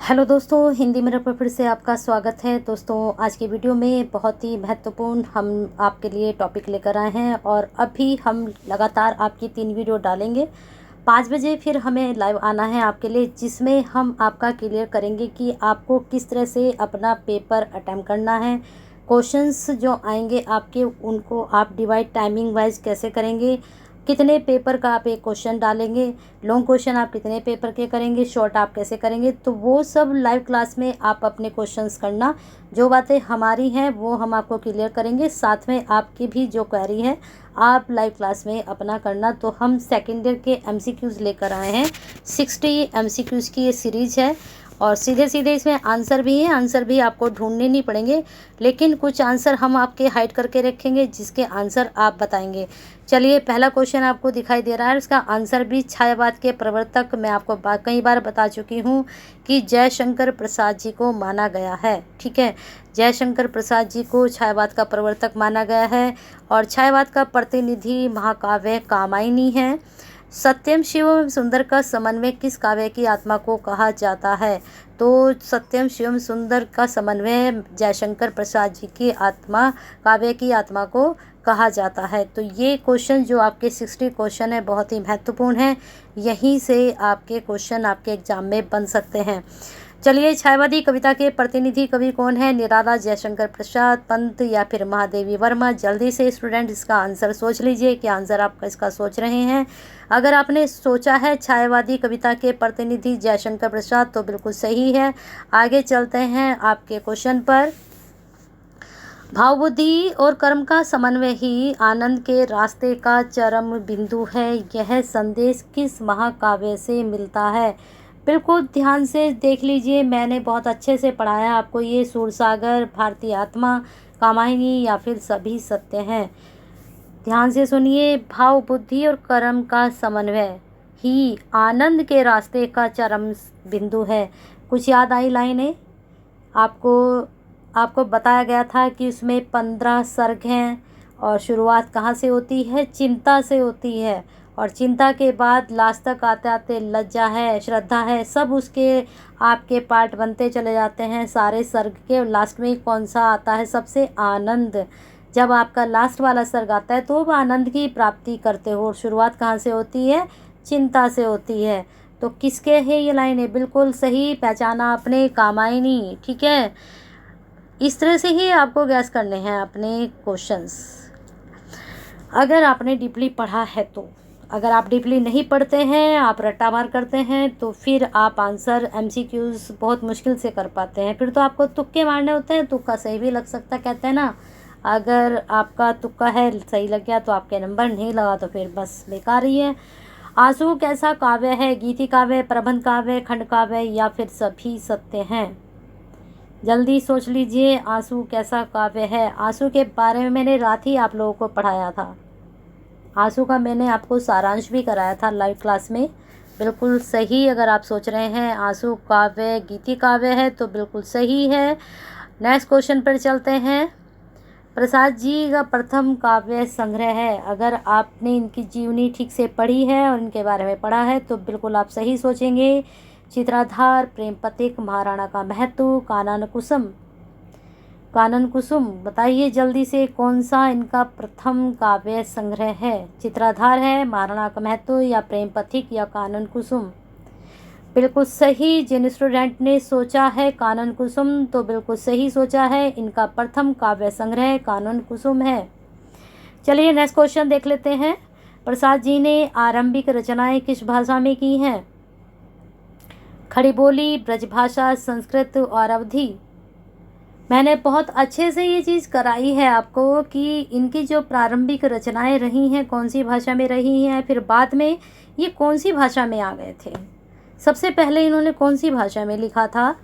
Hello दोस्तों, Hindi mirror पर फिर से आपका स्वागत है। दोस्तों, आज की वीडियो में बहुत ही महत्वपूर्ण हम आपके लिए टॉपिक लेकर आए हैं और अभी हम लगातार आपकी 3 वीडियो डालेंगे। 5 बजे फिर हमें लाइव आना है आपके लिए, जिसमें हम आपका क्लियर करेंगे कि आपको किस तरह से अपना पेपर अटेम्प्ट करना है। क्वेश्चंस जो आएंगे आपके, उनको आप डिवाइड टाइमिंग वाइज कैसे करेंगे, कितने पेपर का आप एक क्वेश्चन डालेंगे, लॉन्ग क्वेश्चन आप कितने पेपर के करेंगे, शॉर्ट आप कैसे करेंगे, तो वो सब लाइव क्लास में आप अपने क्वेश्चंस करना। जो बातें हमारी हैं वो हम आपको क्लियर करेंगे, साथ में आपकी भी जो क्वेरी है आप लाइव क्लास में अपना करना। तो हम सेकेंड ईयर के एमसीक्यूज़ लेकर आए हैं। 60 एमसीक्यूज़ की ये सीरीज़ है और सीधे सीधे इसमें आंसर भी हैं। आंसर भी आपको ढूंढने नहीं पड़ेंगे, लेकिन कुछ आंसर हम आपके हाइड करके रखेंगे जिसके आंसर आप बताएंगे। चलिए, पहला क्वेश्चन आपको दिखाई दे रहा है, इसका आंसर भी छायावाद के प्रवर्तक मैं आपको कई बार बता चुकी हूँ कि जयशंकर प्रसाद जी को माना गया है। ठीक है, जयशंकर प्रसाद जी को छायावाद का प्रवर्तक माना गया है और छायावाद का प्रतिनिधि महाकाव्य कामायनी है। सत्यम शिवम सुंदर का समन्वय किस काव्य की आत्मा को कहा जाता है? तो सत्यम शिवम सुंदर का समन्वय जयशंकर प्रसाद जी की आत्मा, काव्य की आत्मा को कहा जाता है। तो ये क्वेश्चन जो आपके 60 क्वेश्चन है बहुत ही महत्वपूर्ण है। यहीं से आपके क्वेश्चन आपके एग्जाम में बन सकते हैं। चलिए, छायावादी कविता के प्रतिनिधि कवि कौन है? निराला, जयशंकर प्रसाद, पंत या फिर महादेवी वर्मा? जल्दी से स्टूडेंट इसका आंसर सोच लीजिए कि आंसर आप इसका सोच रहे हैं। अगर आपने सोचा है छायावादी कविता के प्रतिनिधि जयशंकर प्रसाद तो बिल्कुल सही है। आगे चलते हैं आपके क्वेश्चन पर। भाव, बुद्धि और कर्म का समन्वय ही आनंद के रास्ते का चरम बिंदु है। यह संदेश किस महाकाव्य से मिलता है? बिल्कुल ध्यान से देख लीजिए, मैंने बहुत अच्छे से पढ़ाया आपको। ये सूरसागर, भारतीय आत्मा, कामायनी या फिर सभी सत्य हैं। ध्यान से सुनिए, भाव, बुद्धि और कर्म का समन्वय ही आनंद के रास्ते का चरम बिंदु है। कुछ याद आई लाइनें? आपको बताया गया था कि उसमें 15 सर्ग हैं और शुरुआत कहाँ से होती है? चिंता से होती है और चिंता के बाद लास्ट तक आते आते लज्जा है, श्रद्धा है, सब उसके आपके पार्ट बनते चले जाते हैं सारे सर्ग के। लास्ट में कौन सा आता है सबसे? आनंद। जब आपका लास्ट वाला सर्ग आता है तो आप आनंद की प्राप्ति करते हो। शुरुआत कहाँ से होती है? चिंता से होती है। तो किसके है ये लाइनें? बिल्कुल सही पहचाना आपने, कामायनी। ठीक है, इस तरह से ही आपको गैस करने हैं अपने क्वेश्चंस, अगर आपने डीपली पढ़ा है तो। अगर आप डीपली नहीं पढ़ते हैं, आप रट्टामार करते हैं, तो फिर आप आंसर एमसीक्यूज़ बहुत मुश्किल से कर पाते हैं। फिर तो आपको तुक्के मारने होते हैं। तुक्का सही भी लग सकता है, कहते हैं ना, अगर आपका तुक्का है सही लग गया तो आपके नंबर, नहीं लगा तो फिर बस बेकार ही है। आंसू कैसा काव्य है? गीति काव्य, प्रबंध काव्य, खंड काव्य या फिर सभी सत्य हैं? जल्दी सोच लीजिए, आंसू कैसा काव्य है? आंसू के बारे में मैंने रात ही आप लोगों को पढ़ाया था। आंसू का मैंने आपको सारांश भी कराया था लाइव क्लास में। बिल्कुल सही, अगर आप सोच रहे हैं आंसू काव्य गीति काव्य है तो बिल्कुल सही है। नेक्स्ट क्वेश्चन पर चलते हैं। प्रसाद जी का प्रथम काव्य संग्रह है। अगर आपने इनकी जीवनी ठीक से पढ़ी है और इनके बारे में पढ़ा है तो बिल्कुल आप सही सोचेंगे। चित्राधार, प्रेम पथिक, महाराणा का महत्व, कानन कुसुम। कानन कुसुम, बताइए जल्दी से कौन सा इनका प्रथम काव्य संग्रह है? चित्राधार है, महाराणा का महत्व या प्रेम पथिक या कानन कुसुम? बिल्कुल सही। जिन स्टूडेंट ने सोचा है कानन कुसुम तो बिल्कुल सही सोचा है। इनका प्रथम काव्य संग्रह कानन कुसुम है। चलिए नेक्स्ट क्वेश्चन देख लेते हैं। प्रसाद जी ने आरंभिक रचनाएं किस भाषा में की हैं? खड़ी बोली, ब्रजभाषा, संस्कृत और अवधी? मैंने बहुत अच्छे से ये चीज़ कराई है आपको कि इनकी जो प्रारंभिक रचनाएं रही हैं कौन सी भाषा में रही हैं, फिर बाद में ये कौन सी भाषा में आ गए थे, सबसे पहले इन्होंने कौन सी भाषा में लिखा था।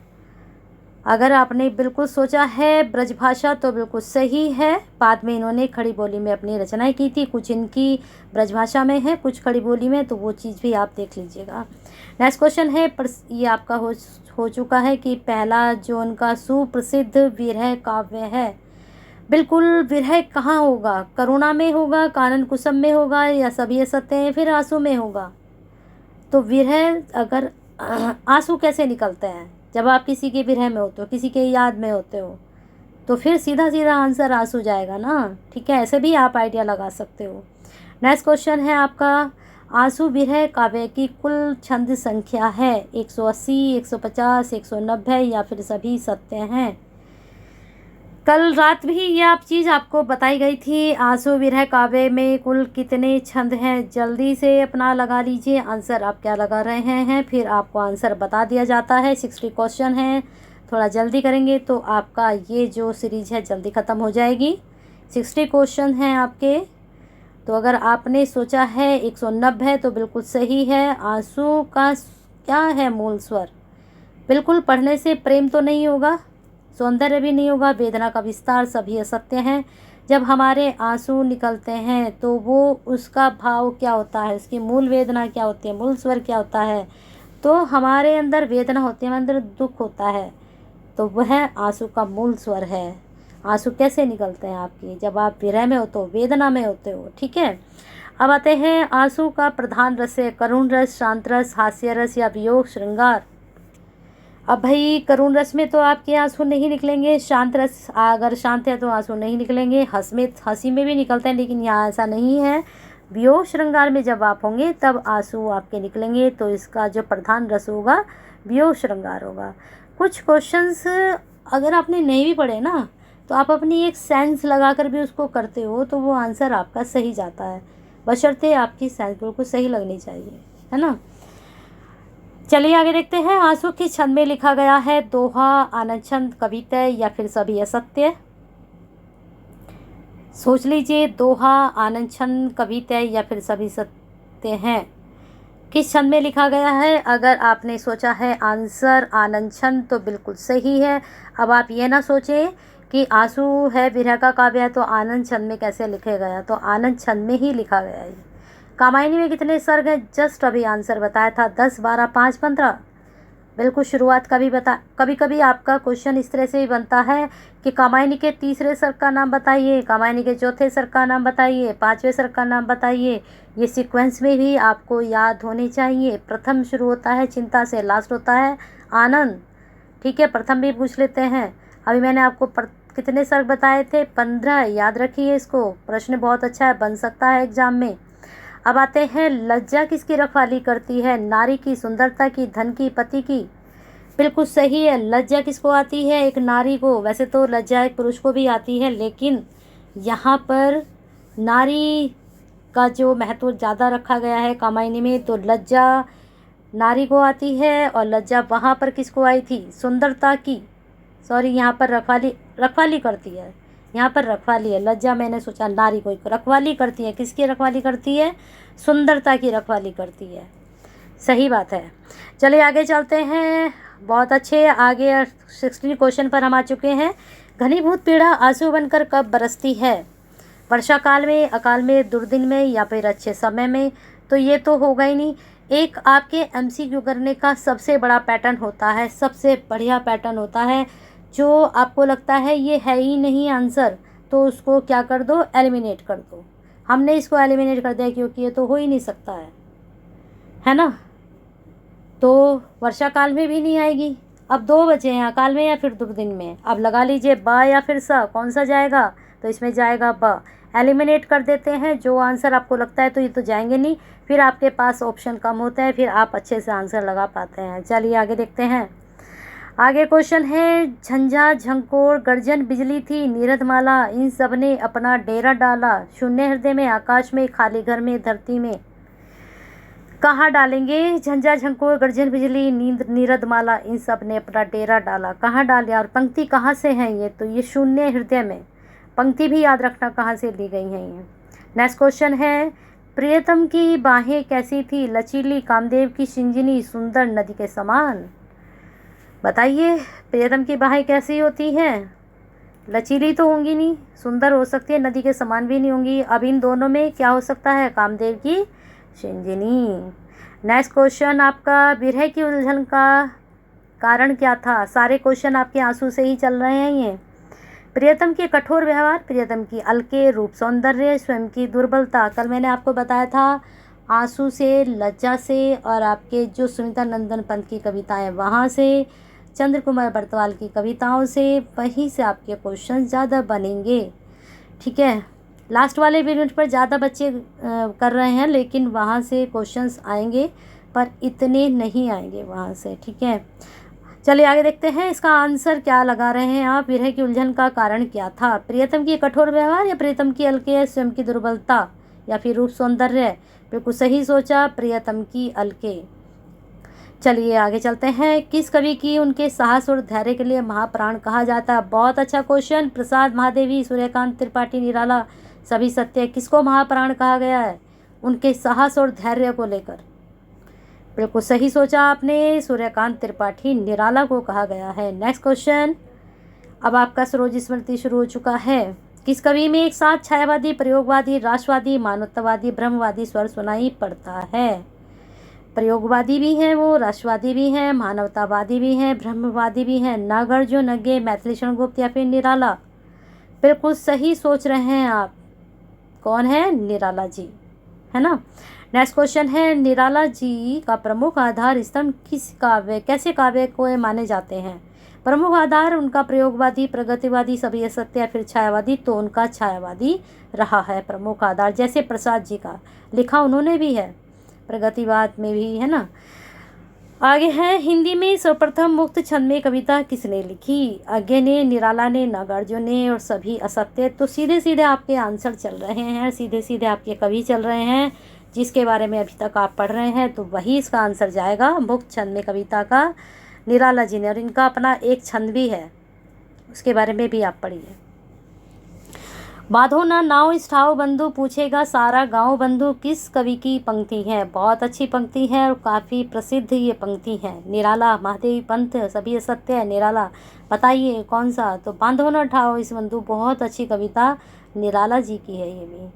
अगर आपने बिल्कुल सोचा है ब्रजभाषा तो बिल्कुल सही है। बाद में इन्होंने खड़ी बोली में अपनी रचनाएं की थी। कुछ इनकी ब्रजभाषा में है, कुछ खड़ी बोली में, तो वो चीज़ भी आप देख लीजिएगा। नेक्स्ट क्वेश्चन है, ये आपका हो चुका है कि पहला जो उनका सुप्रसिद्ध विरह काव्य है। बिल्कुल, विरह कहाँ होगा? करुणा में होगा, कानन कुसुम में होगा या सभी सत्य हैं, फिर आंसू में होगा? तो विरह, अगर आंसू कैसे निकलते हैं? जब आप किसी के विरह में होते हो, किसी के याद में होते हो, तो फिर सीधा सीधा आंसर आंसू जाएगा ना। ठीक है, ऐसे भी आप आइडिया लगा सकते हो। नेक्स्ट क्वेश्चन है आपका, आंसू विरह काव्य की कुल छंद संख्या है 180, 150, 190 या फिर सभी सत्य हैं। कल रात भी ये आप चीज़ आपको बताई गई थी, आंसू विरह काव्य में कुल कितने छंद हैं। जल्दी से अपना लगा लीजिए आंसर, आप क्या लगा रहे हैं, फिर आपको आंसर बता दिया जाता है। 60 क्वेश्चन हैं, थोड़ा जल्दी करेंगे तो आपका ये जो सीरीज है जल्दी ख़त्म हो जाएगी। 60 क्वेश्चन हैं आपके। तो अगर आपने सोचा है 190 तो बिल्कुल सही है। आंसू का क्या है मूल स्वर? बिल्कुल पढ़ने से प्रेम तो नहीं होगा, सौंदर्य भी नहीं होगा, वेदना का विस्तार, सभी असत्य हैं। जब हमारे आंसू निकलते हैं तो वो उसका भाव क्या होता है, उसकी मूल वेदना क्या होती है, मूल स्वर क्या होता है? तो हमारे अंदर वेदना होती है, हमारे अंदर दुख होता है, तो वह आंसू का मूल स्वर है। आंसू कैसे निकलते हैं आपकी? जब आप विरह में हो तो वेदना में होते हो। ठीक है, अब आते हैं आंसू का प्रधान रस है करुण रस, शांत रस, हास्य रस या वियोग श्रृंगार। अब भाई करुण रस में तो आपके आंसू नहीं निकलेंगे, शांत रस अगर शांत है तो आंसू नहीं निकलेंगे, हंसी में भी निकलते हैं लेकिन यहाँ ऐसा नहीं है। वियोग श्रृंगार में जब आप होंगे तब आंसू आपके निकलेंगे, तो इसका जो प्रधान रस होगा वियोग श्रृंगार होगा। कुछ क्वेश्चंस अगर आपने नहीं भी पढ़े ना तो आप अपनी एक सेंस लगाकर भी उसको करते हो तो वो आंसर आपका सही जाता है, बशर्ते आपकी सेंस बिल्कुल सही लगनी चाहिए, है ना। चलिए आगे देखते हैं। आंसू किस छंद में लिखा गया है? दोहा, आनंद छंद, कविता या फिर सभी असत्य? सोच लीजिए, दोहा, आनंद छंद, कविता या फिर सभी सत्य हैं। किस छंद में लिखा गया है? अगर आपने सोचा है आंसर आनंद छंद तो बिल्कुल सही है। अब आप ये ना सोचें कि आंसू है विरह का काव्य है तो आनंद छंद में कैसे लिखा गया, तो आनंद छंद में ही लिखा गया है। कामायनी में कितने सर्ग हैं? जस्ट अभी आंसर बताया था, 10, 12, 5, 15। बिल्कुल शुरुआत का भी बता। कभी कभी आपका क्वेश्चन इस तरह से ही बनता है कि कामायनी के तीसरे सर्ग का नाम बताइए, कामायनी के चौथे सर्ग का नाम बताइए, पांचवें सर्ग का नाम बताइए। ये सीक्वेंस में भी आपको याद होने चाहिए। प्रथम शुरू होता है चिंता से, लास्ट होता है आनंद। ठीक है, प्रथम भी पूछ लेते हैं। अभी मैंने आपको कितने सर्ग बताए थे? 15। याद रखिए इसको, प्रश्न बहुत अच्छा है, बन सकता है एग्जाम में। अब आते हैं, लज्जा किसकी रखवाली करती है? नारी की, सुंदरता की, धन की, पति की? बिल्कुल सही है, लज्जा किसको आती है? एक नारी को। वैसे तो लज्जा एक पुरुष को भी आती है, लेकिन यहाँ पर नारी का जो महत्व ज़्यादा रखा गया है कामायनी में, तो लज्जा नारी को आती है। और लज्जा वहाँ पर किसको आई थी? सुंदरता की, सॉरी यहाँ पर रखवाली करती है, यहाँ पर रखवाली है। लज्जा मैंने सोचा नारी को रखवाली करती है। किसकी रखवाली करती है? सुंदरता की रखवाली करती है। सही बात है। चलिए आगे चलते हैं। बहुत अच्छे, आगे 60 क्वेश्चन पर हम आ चुके हैं। घनीभूत पीड़ा आंसू बनकर कब बरसती है? वर्षा काल में, अकाल में, दुर्दिन में या फिर अच्छे समय में? तो ये तो होगा ही नहीं। एक आपके MCQ करने का सबसे बड़ा पैटर्न होता है, सबसे बढ़िया पैटर्न होता है, जो आपको लगता है ये है ही नहीं आंसर तो उसको क्या कर दो? एलिमिनेट कर दो। हमने इसको एलिमिनेट कर दिया क्योंकि ये तो हो ही नहीं सकता है ना। तो वर्षा काल में भी नहीं आएगी। अब 2 बचे हैं, अकाल में या फिर दुर्दिन में। अब लगा लीजिए ब या फिर स, कौन सा जाएगा? तो इसमें जाएगा ब। एलिमिनेट कर देते हैं जो आंसर आपको लगता है, तो ये तो जाएंगे नहीं, फिर आपके पास ऑप्शन कम होते हैं, फिर आप अच्छे से आंसर लगा पाते हैं। चलिए आगे देखते हैं। आगे क्वेश्चन है, झंझा, झंकोर, गर्जन, बिजली थी, नीरदमाला, इन सब ने अपना डेरा डाला, शून्य हृदय में, आकाश में, खाली घर में, धरती में। कहाँ डालेंगे? झंझा, झंकोर, गर्जन, बिजली, नीरदमाला, इन सब ने अपना डेरा डाला। कहाँ डाले? और पंक्ति कहाँ से है ये? तो ये शून्य हृदय में। पंक्ति भी याद रखना कहाँ से ली गई है ये। नेक्स्ट क्वेश्चन है, प्रियतम की बाहें कैसी थी? लचीली, कामदेव की शिंजनी, सुंदर, नदी के समान। बताइए, प्रियतम की बाहें कैसी होती हैं? लचीली तो होंगी नहीं, सुंदर हो सकती है, नदी के समान भी नहीं होंगी। अब इन दोनों में क्या हो सकता है? कामदेव की शिंजनी। नेक्स्ट क्वेश्चन आपका, विरह की उलझन का कारण क्या था? सारे क्वेश्चन आपके आंसू से ही चल रहे हैं ये। प्रियतम के कठोर व्यवहार, प्रियतम की अलके, रूप सौंदर्य, स्वयं की दुर्बलता। कल मैंने आपको बताया था आंसू से, लज्जा से, और आपके जो सुनीता नंदन पंत की कविताएं वहाँ से, चंद्र कुमार बरतवाल की कविताओं से, वहीं से आपके क्वेश्चन ज़्यादा बनेंगे। ठीक है, लास्ट वाले मिनट पर ज़्यादा बच्चे कर रहे हैं, लेकिन वहाँ से क्वेश्चंस आएंगे पर इतने नहीं आएंगे वहाँ से। ठीक है, चलिए आगे देखते हैं। इसका आंसर क्या लगा रहे हैं आप? विरह की उलझन का कारण क्या था? प्रियतम की कठोर व्यवहार, या प्रियतम की अलके, स्वयं की दुर्बलता, या फिर रूप सौंदर्य? बिल्कुल सही सोचा, प्रियतम की अलके। चलिए आगे चलते हैं। किस कवि की उनके साहस और धैर्य के लिए महाप्राण कहा जाता है? बहुत अच्छा क्वेश्चन। प्रसाद महादेवी, सूर्यकांत त्रिपाठी, निराला, सभी सत्य। किसको महाप्राण कहा गया है? उनके साहस और धैर्य को लेकर। बिल्कुल सही सोचा आपने, सूर्यकांत त्रिपाठी, निराला को कहा गया है। Next question. अब आपका सरोज स्मृति शुरू हो चुका है। किस कवि में एक साथ छायावादी, प्रयोगवादी, राष्ट्रवादी, मानवतावादी, ब्रह्मवादी स्वर सुनाई पड़ता है? प्रयोगवादी भी हैं वो, राष्ट्रवादी भी हैं, मानवतावादी भी हैं, ब्रह्मवादी भी हैं। नागार्जुन, नगे, मैथिली शरण गुप्त, या फिर निराला? बिल्कुल सही सोच रहे हैं आप। कौन है? निराला जी, है ना। नेक्स्ट क्वेश्चन है, निराला जी का प्रमुख आधार स्तंभ किस काव्य, कैसे काव्य को माने जाते हैं? प्रमुख आधार उनका प्रयोगवादी, प्रगतिवादी, सभी असत्य, या फिर छायावादी? तो उनका छायावादी रहा है प्रमुख आधार। जैसे प्रसाद जी का लिखा उन्होंने भी है, प्रगतिवाद में भी, है ना। आगे है, हिंदी में सर्वप्रथम मुक्त छंद में कविता किसने लिखी? आगे ने, निराला ने, नागार्जुन ने, और सभी असत्य। तो सीधे सीधे आपके आंसर चल रहे हैं, सीधे सीधे आपके कवि चल रहे हैं जिसके बारे में अभी तक आप पढ़ रहे हैं। तो वही इसका आंसर जाएगा। मुक्त छंद में कविता का निराला जी ने, और इनका अपना एक छंद भी है, उसके बारे में भी आप पढ़िए। बांधो ना नाव इष्ठाओ बंधु, पूछेगा सारा गांव बंधु, किस कवि की पंक्ति है? बहुत अच्छी पंक्ति है और काफ़ी प्रसिद्ध ये पंक्ति है। निराला, महादेवी पंथ, सभी असत्य है, निराला। बताइए कौन सा? तो बांधो ना ठाओ इस बंधु, बहुत अच्छी कविता निराला जी की है ये भी।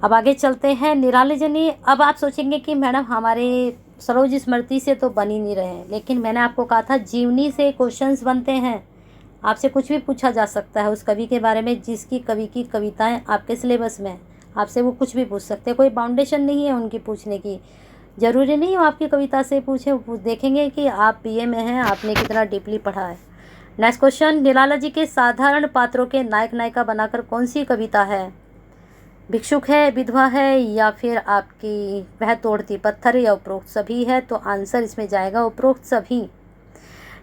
अब आगे चलते हैं। निराला जी ने, अब आप सोचेंगे कि मैडम हमारे सरोज स्मृति से तो बन ही नहीं रहे हैं, लेकिन मैंने आपको कहा था जीवनी से क्वेश्चंस बनते हैं। आपसे कुछ भी पूछा जा सकता है उस कवि के बारे में जिसकी कवि की कविताएं आपके सिलेबस में, आपसे वो कुछ भी पूछ सकते हैं। कोई बाउंडेशन नहीं है उनकी पूछने की, ज़रूरी नहीं वो आपकी कविता से पूछे। वो देखेंगे कि आप बीए में हैं, आपने कितना डीपली पढ़ा है। नेक्स्ट क्वेश्चन, निराला जी के साधारण पात्रों के नायक नायिका बनाकर कौन सी कविता है? भिक्षुक है, विधवा है, या फिर आपकी वह तोड़ती पत्थर, या उपरोक्त सभी है? तो आंसर इसमें जाएगा उपरोक्त सभी।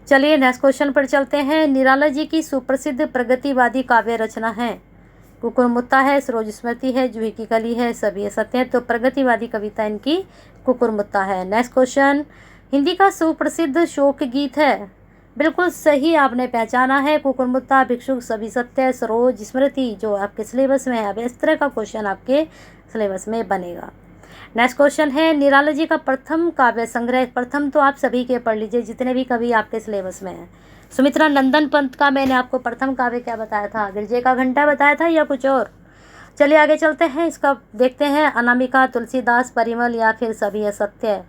चलिए नेक्स्ट क्वेश्चन पर चलते हैं। निराला जी की सुप्रसिद्ध प्रगतिवादी काव्य रचना है? कुकुरमुत्ता है, सरोज स्मृति है, जूही की कली है, सभी असत्य है। तो प्रगतिवादी कविता इनकी कुकुरमुत्ता है। नेक्स्ट क्वेश्चन, हिंदी का सुप्रसिद्ध शोक गीत है? बिल्कुल सही आपने पहचाना है, कुकुरमुत्ता, भिक्षुक, सभी सत्य, सरोज स्मृति, जो आपके सिलेबस में है। अब इस तरह का क्वेश्चन आपके सिलेबस में बनेगा। नेक्स्ट क्वेश्चन है, निराला जी का प्रथम काव्य संग्रह? प्रथम तो आप सभी के पढ़ लीजिए जितने भी कवि आपके सिलेबस में हैं। सुमित्रा नंदन पंत का मैंने आपको प्रथम काव्य क्या बताया था? गिरजे का घंटा बताया था या कुछ और? चलिए आगे चलते हैं, इसका देखते हैं। अनामिका, तुलसीदास, परिमल, या फिर सभी असत्य?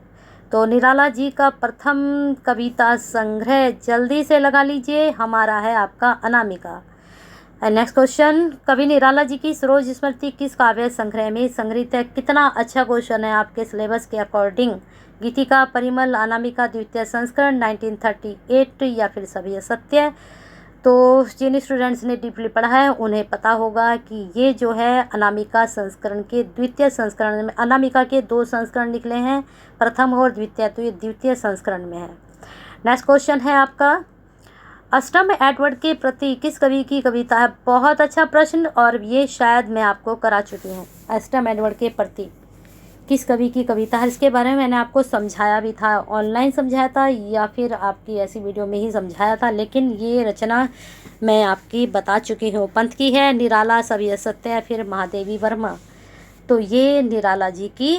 तो निराला जी का प्रथम कविता संग्रह जल्दी से लगा लीजिए, हमारा है आपका अनामिका। नेक्स्ट क्वेश्चन, कवि निराला जी की सरोज स्मृति किस काव्य संग्रह में संग्रहित है? कितना अच्छा क्वेश्चन है आपके सिलेबस के अकॉर्डिंग। गीतिका, परिमल, अनामिका, द्वितीय संस्करण 1938, या फिर सभी असत्य? तो जिन स्टूडेंट्स ने डीपली पढ़ा है उन्हें पता होगा कि ये जो है अनामिका संस्करण के द्वितीय संस्करण में, अनामिका के 2 संस्करण निकले हैं, प्रथम और द्वितीय, तो ये द्वितीय संस्करण में है। नेक्स्ट क्वेश्चन है आपका, अष्टम एडवर्ड के प्रति किस कवि की कविता है? बहुत अच्छा प्रश्न, और ये शायद मैं आपको करा चुकी हूँ। अष्टम एडवर्ड के प्रति किस कवि की कविता है? इसके बारे में मैंने आपको समझाया भी था, ऑनलाइन समझाया था या फिर आपकी ऐसी वीडियो में ही समझाया था, लेकिन ये रचना मैं आपकी बता चुकी हूँ। पंत की है, निराला, सभी असत्य, या फिर महादेवी वर्मा? तो ये निराला जी की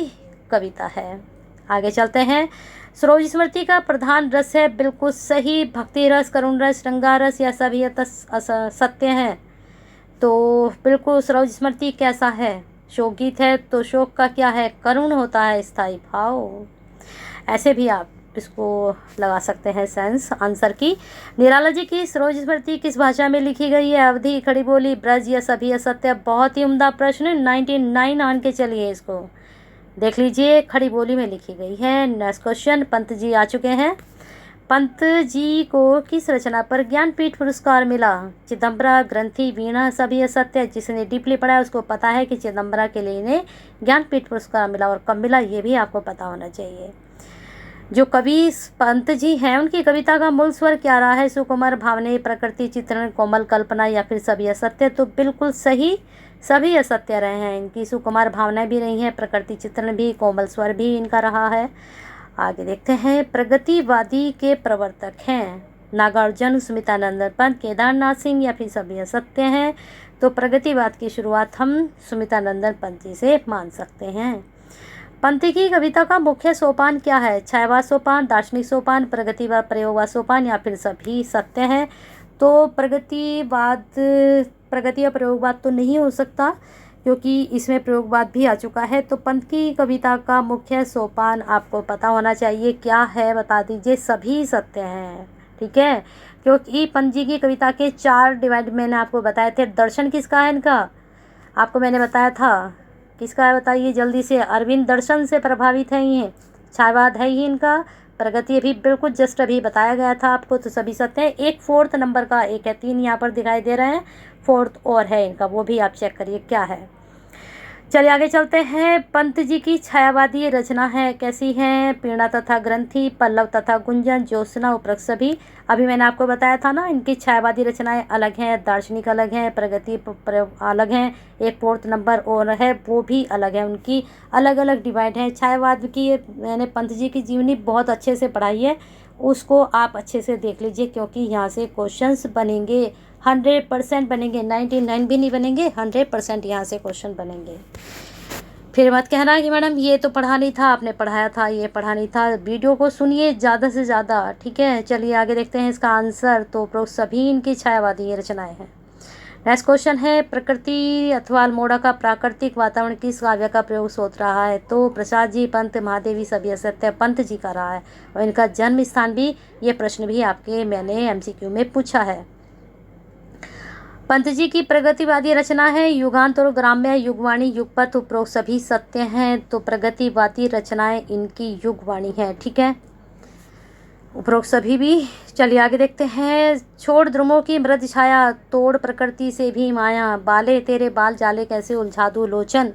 कविता है। आगे चलते हैं। सरोज स्मृति का प्रधान रस है? बिल्कुल सही, भक्ति रस, करुण रस, श्रृंगार रस, या सभी सत्य हैं? तो बिल्कुल सरोज स्मृति कैसा है? शोक गीत है, तो शोक का क्या है? करुण होता है, स्थायी भाव। ऐसे भी आप इसको लगा सकते हैं सेंस आंसर की। निराला जी की सरोज स्मृति किस भाषा में लिखी गई है? अवधी, खड़ी बोली, ब्रज, या सभी असत्य? बहुत ही उम्दा प्रश्न, 99 आन के चलिए इसको देख लीजिए, खड़ी बोली में लिखी गई है। नेक्स्ट क्वेश्चन, पंत जी आ चुके हैं। पंत जी को किस रचना पर ज्ञानपीठ पुरस्कार मिला? चिदंबरा, ग्रंथि, वीणा, सभी असत्य। जिसने डीपली पढ़ा है उसको पता है कि चिदंबरा के लिए इन्हें ज्ञानपीठ पुरस्कार मिला, और कब मिला ये भी आपको पता होना चाहिए। जो कवि पंत जी हैं उनकी कविता का मूल स्वर क्या रहा है? सुकुमार, भावने, प्रकृति चित्रण, कोमल कल्पना या फिर सभी असत्य? तो बिल्कुल सही, सभी असत्य रहे हैं इनकी। सुकुमार भावनाएं भी रही हैं, प्रकृति चित्रण भी, कोमल स्वर भी इनका रहा है। आगे देखते हैं, प्रगतिवादी के प्रवर्तक हैं नागार्जुन, सुमितानंद पंत, केदारनाथ सिंह या फिर सभी असत्य हैं? तो प्रगतिवाद की शुरुआत हम सुमितानंद पंत जी से मान सकते हैं। पंत की कविता का मुख्य सोपान क्या है? छायावाद सोपान, दार्शनिक सोपान, प्रगतिवाद, प्रयोगवाद सोपान या फिर सभी सत्य हैं? तो प्रगति या प्रयोगवाद तो नहीं हो सकता, क्योंकि इसमें प्रयोगवाद भी आ चुका है। तो पंत की कविता का मुख्य सोपान आपको पता होना चाहिए, क्या है बता दीजिए? सभी सत्य हैं, ठीक है। क्योंकि पंत जी की कविता के 4 डिवाइड मैंने आपको बताए थे। दर्शन किसका है इनका? आपको मैंने बताया था, किसका है बताइए जल्दी से? अरविंद दर्शन से प्रभावित है ये। छायावाद है ही इनका, प्रगति अभी बिल्कुल जस्ट अभी बताया गया था आपको, तो सभी सत्य हैं। एक 4th नंबर का, एक है 3 यहाँ पर दिखाई दे रहे हैं, 4th और है इनका, वो भी आप चेक करिए क्या है। चलिए आगे चलते हैं। पंत जी की छायावादी रचना है कैसी है? पीड़ा तथा ग्रंथि, पल्लव तथा गुंजन, ज्योत्सना, उपरोक्त सभी। अभी मैंने आपको बताया था ना, इनकी छायावादी रचनाएं अलग हैं, दार्शनिक अलग हैं, प्रगति अलग हैं, एक 4th नंबर और है वो भी अलग है, उनकी अलग अलग डिवाइड है। छायावाद की मैंने पंत जी की जीवनी बहुत अच्छे से पढ़ाई है, उसको आप अच्छे से देख लीजिए, क्योंकि यहाँ से क्वेश्चंस बनेंगे, 100% बनेंगे, 99 भी नहीं बनेंगे, 100% यहाँ से क्वेश्चन बनेंगे। फिर मत कहना कि मैडम ये तो पढ़ा नहीं था, आपने पढ़ाया था, ये पढ़ा नहीं था। वीडियो को सुनिए ज़्यादा से ज़्यादा, ठीक है। चलिए आगे देखते हैं इसका आंसर। तो सभी इनकी छायावादी रचनाएं हैं। नेक्स्ट क्वेश्चन है, प्रकृति अथवा अल्मोड़ा का प्राकृतिक वातावरण किस काव्य का प्रयोग सोच रहा है? तो प्रसाद जी, पंत, महादेवी, सभी असत्य पंत जी का रहा है, और इनका जन्म स्थान भी, ये प्रश्न भी आपके मैंने MCQ में पूछा है। पंत जी की प्रगतिवादी रचना है युगांत और ग्राम्य, युगवाणी, युगपथ, उपरोक्त सभी सत्य हैं। तो प्रगतिवादी रचनाएं इनकी युगवाणी है, ठीक है, उपरोक्त सभी भी। चलिए आगे देखते हैं, छोड़ ध्रुवों की मृद छाया, तोड़ प्रकृति से भी माया, बाले तेरे बाल जाले कैसे उलझा दूं लोचन।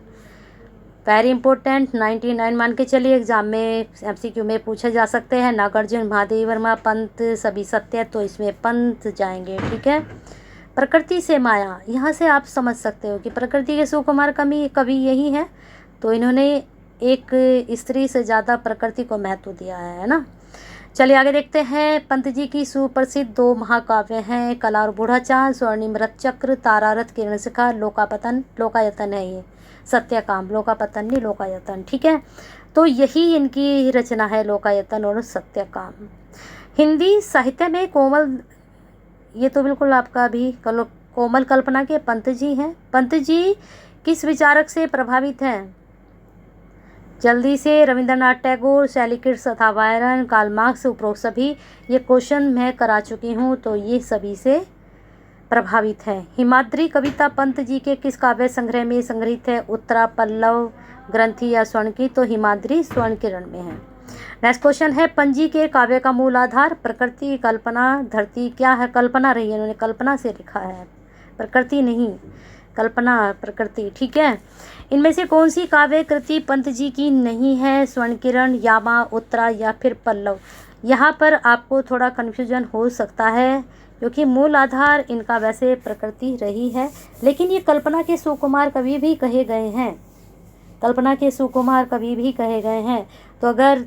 वेरी इंपॉर्टेंट, 99 मान के चलिए, एग्जाम में MCQ में पूछे जा सकते हैं। नागार्जुन, महादेवी वर्मा, पंत, सभी सत्य, तो इसमें पंत जाएंगे, ठीक है। प्रकृति से माया, यहाँ से आप समझ सकते हो कि प्रकृति के सुकुमार कवि यही हैं, तो इन्होंने एक स्त्री से ज़्यादा प्रकृति को महत्व दिया है ना। चलिए आगे देखते हैं, पंत जी की सुप्रसिद्ध 2 महाकाव्य हैं, कला और बूढ़ा चाँद, स्वर्णिम रथचक्र, तारारथ, किरण शिखा, लोकापतन, लोकायतन है ये, सत्यकाम, लोकापतन नहीं लोकायतन, ठीक है। तो यही इनकी रचना है, लोकायतन और सत्यकाम। हिंदी साहित्य में कोमल, ये तो बिल्कुल आपका भी कोमल कल्पना के पंत जी हैं। पंत जी किस विचारक से प्रभावित हैं? जल्दी से, रविंद्रनाथ टैगोर, शैली किट्स तथा बायरन, कार्ल मार्क्स, उपरोक्त सभी। ये क्वेश्चन मैं करा चुकी हूँ, तो ये सभी से प्रभावित है। हिमाद्री कविता पंत जी के किस काव्य संग्रह में संग्रहित है? उत्तरा, पल्लव, ग्रंथि या स्वर्ण की? तो हिमाद्री स्वर्ण किरण में है। नेक्स्ट क्वेश्चन है, पंत जी के काव्य का मूल आधार प्रकृति, कल्पना, धरती? क्या है? कल्पना रही है, उन्होंने कल्पना से लिखा है, प्रकृति नहीं, कल्पना, प्रकृति, ठीक है। इनमें से कौन सी काव्य कृति पंत जी की नहीं है? स्वर्ण किरण, यामा, उत्तरा या फिर पल्लव? यहाँ पर आपको थोड़ा कन्फ्यूजन हो सकता है, क्योंकि मूल आधार इनका वैसे प्रकृति रही है, लेकिन ये कल्पना के सुकुमार कवि भी कहे गए हैं, कल्पना के सुकुमार कवि भी कहे गए हैं। तो अगर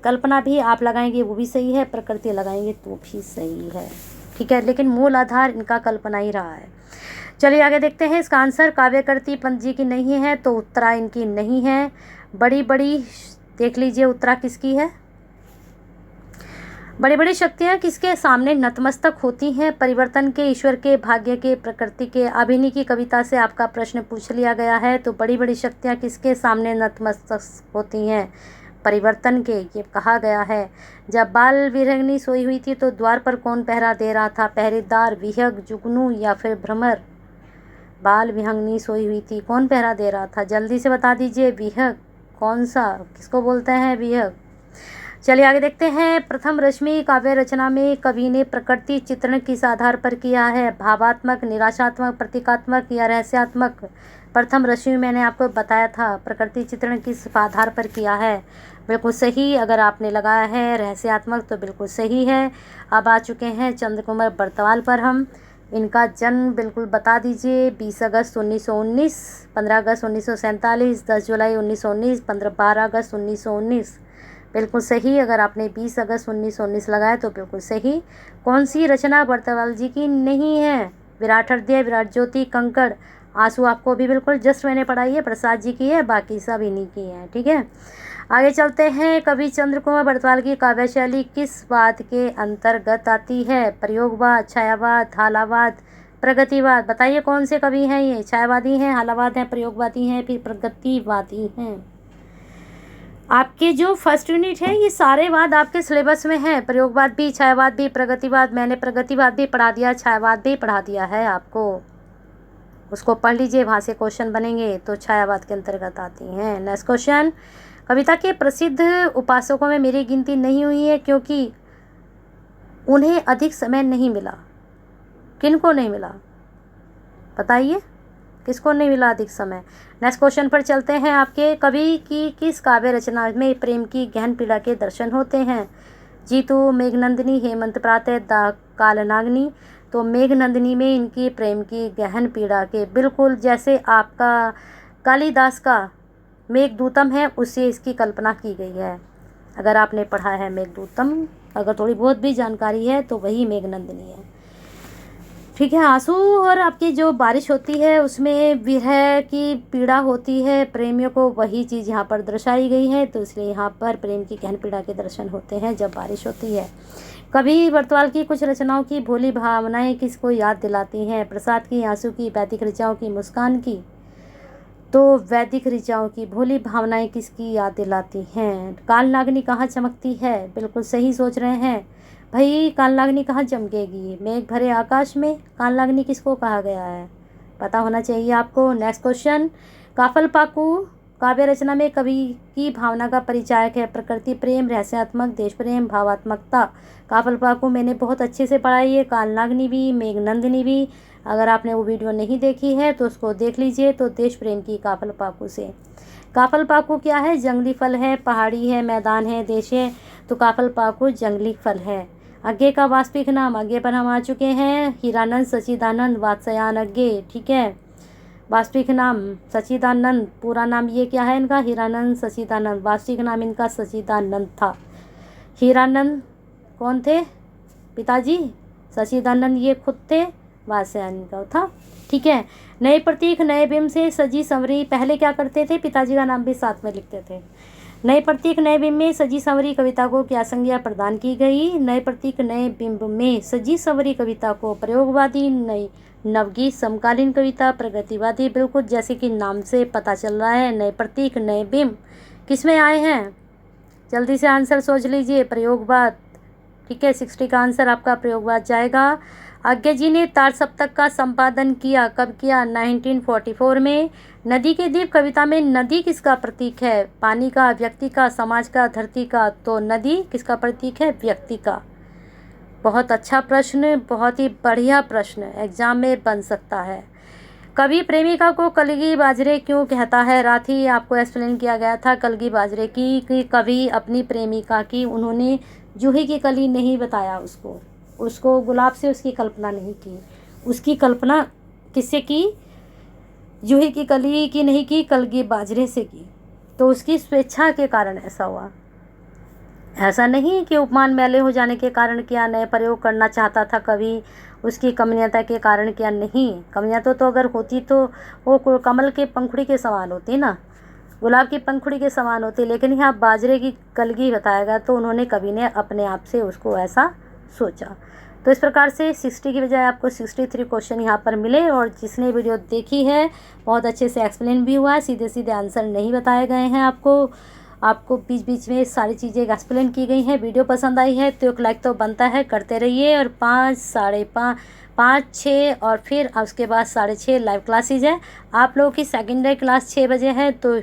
कल्पना भी आप लगाएंगे वो भी सही है, प्रकृति लगाएंगे तो भी सही है, ठीक है, लेकिन मूल आधार इनका कल्पना ही रहा है। चलिए आगे देखते हैं, इसका आंसर काव्यकृति पंत जी की नहीं है, तो उत्तरा इनकी नहीं है। बड़ी बड़ी देख लीजिए, उत्तरा किसकी है? बड़ी बड़ी शक्तियाँ किसके सामने नतमस्तक होती हैं? परिवर्तन के, ईश्वर के, भाग्य के, प्रकृति के। अभिनी की कविता से आपका प्रश्न पूछ लिया गया है, तो बड़ी बड़ी शक्तियाँ किसके सामने नतमस्तक होती हैं? परिवर्तन के, ये कहा गया है। जब बाल विहंगनी सोई हुई थी तो द्वार पर कौन पहरा दे रहा था? पहरेदार, विहंग, जुगनू या फिर भ्रमर? बाल विहंगनी सोई हुई थी, कौन पहरा दे रहा था? जल्दी से बता दीजिए, विहंग कौन सा, किसको बोलते हैं विहंग? चलिए आगे देखते हैं। प्रथम रश्मि काव्य रचना में कवि ने प्रकृति चित्रण किस आधार पर किया है? भावात्मक, निराशात्मक, प्रतीकात्मक या रहस्यात्मक? प्रथम रश्मि मैंने आपको बताया था प्रकृति चित्रण किस आधार पर किया है। बिल्कुल सही। अगर आपने लगाया है रहस्यात्मक तो बिल्कुल सही है। अब आ चुके हैं चंद्र कुमार बर्तवाल पर हम। इनका जन्म बिल्कुल बता दीजिए। 20 अगस्त 1919, 15 अगस्त 1947, 10 जुलाई 1919, 12 अगस्त 1919। बिल्कुल सही। अगर आपने 20 अगस्त 1919 लगाया तो बिल्कुल सही। कौन सी रचना बर्तवाल जी की नहीं है? विराट हृदय, विराट ज्योति, कंकड़, आंसू आपको भी बिल्कुल जस्ट मैंने पढ़ाई है, प्रसाद जी की है, बाकी सब इन्हीं की है। ठीक है, आगे चलते हैं। कवि चंद्र कुमार बर्तवाल की काव्य शैली किस वाद के अंतर्गत आती है? प्रयोगवाद, छायावाद, हालावाद, प्रगतिवाद। बताइए कौन से कवि हैं ये? छायावादी हैं, हालावाद हैं, प्रयोगवादी हैं, फिर प्रगतिवादी हैं। आपके जो फर्स्ट यूनिट है ये सारे वाद आपके सिलेबस में है। प्रयोगवाद भी, छायावाद भी, प्रगतिवाद। मैंने प्रगतिवाद भी पढ़ा दिया, छायावाद भी पढ़ा दिया है आपको। उसको पढ़ लीजिए, वहाँ से क्वेश्चन बनेंगे तो छायावाद के अंतर्गत आती हैं। Next question. कविता के प्रसिद्ध उपासकों में मेरी गिनती नहीं हुई है क्योंकि उन्हें अधिक समय नहीं मिला। किनको नहीं मिला बताइए, किसको नहीं मिला अधिक समय? नेक्स्ट क्वेश्चन पर चलते हैं। आपके कवि की किस काव्य रचना में प्रेम की गहन पीड़ा के दर्शन होते हैं? जीतू, मेघनंदिनी, हेमंत प्रातः, कालनागिनी। तो मेघनंदिनी में इनकी प्रेम की गहन पीड़ा के बिल्कुल जैसे आपका कालिदास का मेघदूतम है उससे इसकी कल्पना की गई है। अगर आपने पढ़ा है मेघदूतम, अगर थोड़ी बहुत भी जानकारी है तो वही मेघनंदिनी है। ठीक है, आंसू और आपकी जो बारिश होती है उसमें विरह की पीड़ा होती है प्रेमियों को, वही चीज़ यहाँ पर दर्शाई गई है। तो इसलिए यहाँ पर प्रेम की गहन पीड़ा के दर्शन होते हैं जब बारिश होती है। कवि बर्तवाल की कुछ रचनाओं की भोली भावनाएं किसको याद दिलाती हैं? प्रसाद की, आंसू की, वैदिक ऋचाओं की, मुस्कान की। तो वैदिक ऋचाओं की भोली भावनाएं किसकी याद दिलाती हैं? कालनागिनी कहाँ चमकती है? बिल्कुल सही सोच रहे हैं भाई। कालनागिनी कहाँ चमकेगी? मेघ भरे आकाश में। कालनागिनी किसको कहा गया है? पता होना चाहिए आपको। Next question. काफलपाकू काव्य रचना में कवि की भावना का परिचायक है? प्रकृति प्रेम, रहस्यात्मक, देश प्रेम, भावात्मकता। काफलपाकू मैंने बहुत अच्छे से पढ़ाई है, कालनागिनी भी, मेघनंदिनी भी। अगर आपने वो वीडियो नहीं देखी है तो उसको देख लीजिए। तो देश प्रेम की काफलपाकू से। काफलपाकू क्या है? जंगली फल है, पहाड़ी है, मैदान है, देश है। तो काफलपाकू जंगली फल है। अज्ञे का वास्तविक नाम, अज्ञे पर हम आ चुके हैं। हीरानंद, सच्चिदानंद, वात्स्यायन अज्ञे। ठीक है, वास्तविक नाम सच्चिदानंद, पूरा नाम ये क्या है इनका? हीरानंद सच्चिदानंद। वास्तविक नाम इनका सच्चिदानंद था। हीरानंद कौन थे? पिताजी। सच्चिदानंद ये खुद थे, वात्स्यायन का था। ठीक है, नए प्रतीक नए बिंब से सजी संवरी पहले क्या करते थे? पिताजी का नाम भी साथ में लिखते थे। नए प्रतीक नए बिंब में सजी संवरी कविता को क्या संज्ञा प्रदान की गई? नए प्रतीक नए बिंब में सजी संवरी कविता को प्रयोगवादी, नई नवगीत, समकालीन कविता, प्रगतिवादी। बिल्कुल जैसे कि नाम से पता चल रहा है नए प्रतीक नए बिंब किस में आए हैं? जल्दी से आंसर सोच लीजिए। प्रयोगवाद। ठीक है, 60 का आंसर आपका प्रयोगवाद जाएगा। आज्ञे जी ने तार सप्तक का संपादन किया, कब किया? 1944 में। नदी के द्वीप कविता में नदी किसका प्रतीक है? पानी का, व्यक्ति का, समाज का, धरती का। तो नदी किसका प्रतीक है? व्यक्ति का। बहुत अच्छा प्रश्न, बहुत ही बढ़िया प्रश्न, एग्जाम में बन सकता है। कवि प्रेमिका को कलगी बाजरे क्यों कहता है? राथी आपको एक्सप्लेन किया गया था कलगी बाजरे की कि कवि अपनी प्रेमिका की, उन्होंने जूही की कली नहीं बताया उसको गुलाब से उसकी कल्पना नहीं की। उसकी कल्पना किससे की? जूही की कली की नहीं की, कलगी बाजरे से की। तो उसकी स्वेच्छा के कारण ऐसा हुआ, ऐसा नहीं कि उपमान मैले हो जाने के कारण किया, नए प्रयोग करना चाहता था कवि, उसकी कमनीयता के कारण किया। नहीं, कमनीयता तो अगर होती तो वो कमल के पंखुड़ी के समान होती ना, गुलाब की पंखुड़ी के समान होती। लेकिन यहाँ बाजरे की कलगी बताएगा तो उन्होंने कवि ने अपने आप से उसको ऐसा सोचा। तो इस प्रकार से 60 की बजाय आपको 63 क्वेश्चन यहाँ पर मिले। और जिसने वीडियो देखी है बहुत अच्छे से एक्सप्लेन भी हुआ है, सीधे सीधे आंसर नहीं बताए गए हैं आपको बीच बीच में सारी चीज़ें एक्सप्लेन की गई हैं। वीडियो पसंद आई है तो एक लाइक तो बनता है, करते रहिए। और 5, 5:30, 6 और फिर उसके बाद 6:30 लाइव क्लासेज है। आप लोगों की सेकेंडरी क्लास 6 बजे है तो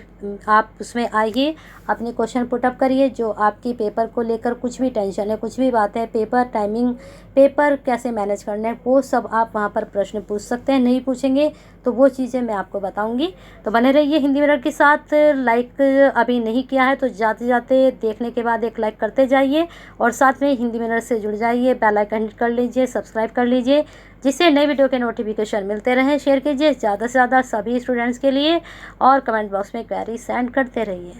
आप उसमें आइए, अपने क्वेश्चन पुटअप करिए। जो आपकी पेपर को लेकर कुछ भी टेंशन है, कुछ भी बात है, पेपर टाइमिंग, पेपर कैसे मैनेज करना है, वो सब आप वहाँ पर प्रश्न पूछ सकते हैं। नहीं पूछेंगे तो वो चीज़ें मैं आपको बताऊंगी। तो बने रहिए हिंदी मिरर के साथ। लाइक अभी नहीं किया है तो जाते जाते देखने के बाद एक लाइक करते जाइए, और साथ में हिंदी मिरर से जुड़ जाइए। बेल आइकन हिट कर लीजिए, सब्सक्राइब कर लीजिए, जिससे नई वीडियो के नोटिफिकेशन मिलते रहें। शेयर कीजिए ज़्यादा से ज़्यादा सभी स्टूडेंट्स के लिए, और कमेंट बॉक्स में क्वेरी सेंड करते रहिए।